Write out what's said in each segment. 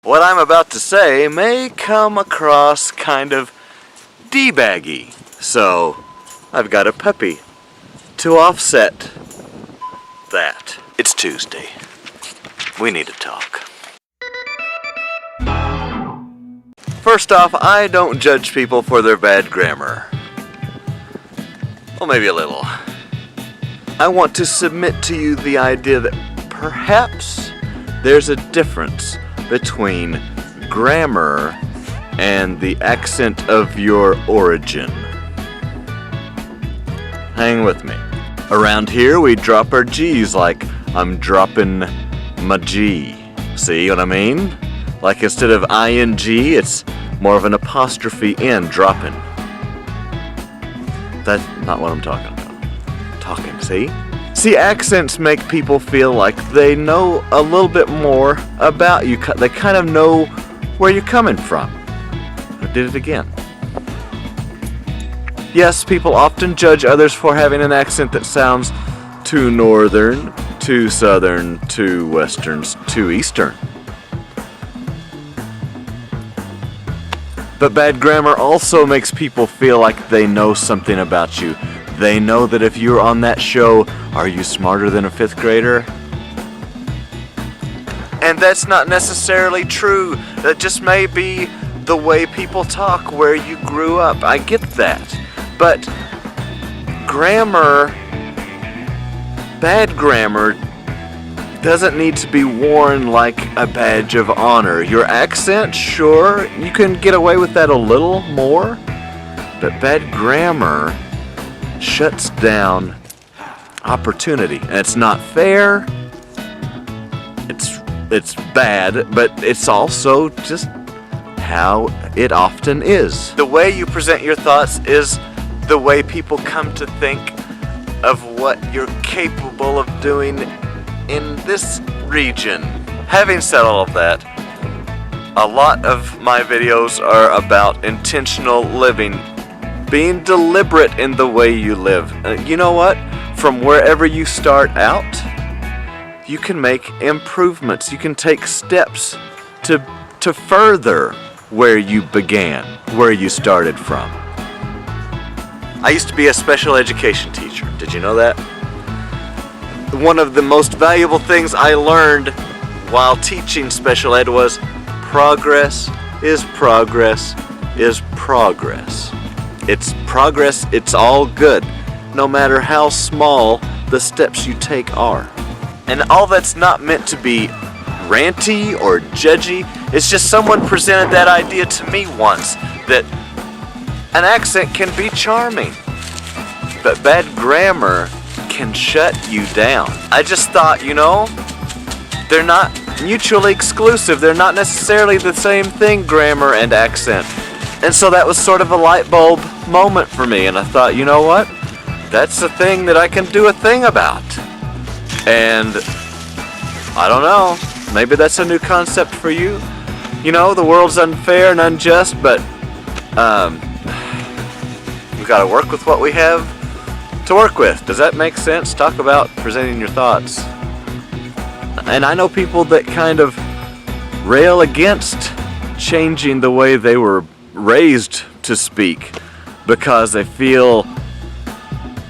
What I'm about to say may come across kind of D-baggy, so I've got a puppy to offset that. It's Tuesday. We need to talk. First off, I don't judge people for their bad grammar. Well, maybe a little. I want to submit to you the idea that perhaps there's a difference between grammar and the accent of your origin. Hang with me. Around here we drop our G's like I'm dropping my G. See what I mean? Like instead of ing, it's more of an apostrophe N, dropping. That's not what I'm talking about. See? See, accents make people feel like they know a little bit more about you. They kind of know where you're coming from. I did it again. Yes, people often judge others for having an accent that sounds too northern, too southern, too western, too eastern. But bad grammar also makes people feel like they know something about you. They know that if you're on that show, Are You Smarter Than a Fifth Grader? And that's not necessarily true. That just may be the way people talk where you grew up. I get that. But grammar, bad grammar, doesn't need to be worn like a badge of honor. Your accent, sure, you can get away with that a little more, but bad grammar shuts down opportunity. And it's not fair, it's bad, but it's also just how it often is. The way you present your thoughts is the way people come to think of what you're capable of doing in this region. Having said all of that, a lot of my videos are about intentional living, being deliberate in the way you live. You know what? From wherever you start out, you can make improvements. You can take steps to further where you began, where you started from. I used to be a special education teacher. Did you know that? One of the most valuable things I learned while teaching special ed was progress is progress is progress. It's progress, it's all good, no matter how small the steps you take are. And all that's not meant to be ranty or judgy, it's just someone presented that idea to me once, that an accent can be charming, but bad grammar can shut you down. I just thought, you know, they're not mutually exclusive. They're not necessarily the same thing, grammar and accent. And so that was sort of a light bulb moment for me, and I thought, you know what? That's a thing that I can do a thing about. And I don't know, maybe that's a new concept for you. You know, the world's unfair and unjust, but we've got to work with what we have to work with. Does that make sense? Talk about presenting your thoughts. And I know people that kind of rail against changing the way they were raised to speak because they feel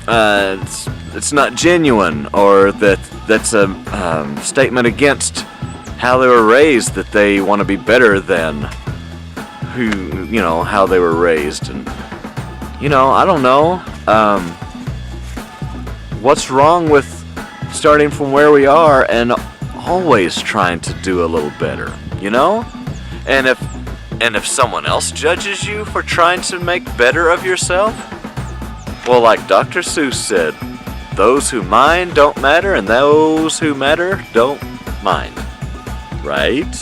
it's not genuine, or that's a statement against how they were raised, that they want to be better than how they were raised. And I don't know. What's wrong with starting from where we are and always trying to do a little better, you know? And if someone else judges you for trying to make better of yourself, well, like Dr. Seuss said, those who mind don't matter, and those who matter don't mind. Right?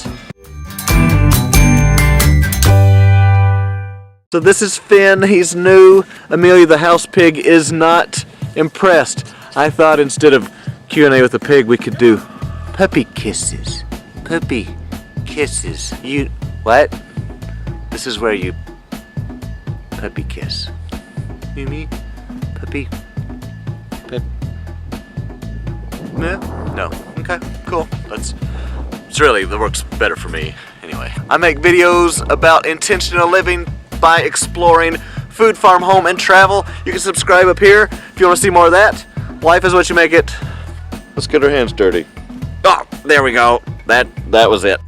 So this is Finn. He's new. Amelia the house pig is not impressed. I thought instead of Q&A with the pig, we could do puppy kisses. Puppy kisses. You... What? This is where you... puppy kiss. Mimi? Puppy? No? Okay, cool. That works better for me Anyway, I make videos about intentional living by exploring food, farm, home, and travel. You can subscribe up here if you want to see more of that. Life is what you make it. Let's get our hands dirty. Oh, there we go. That was it.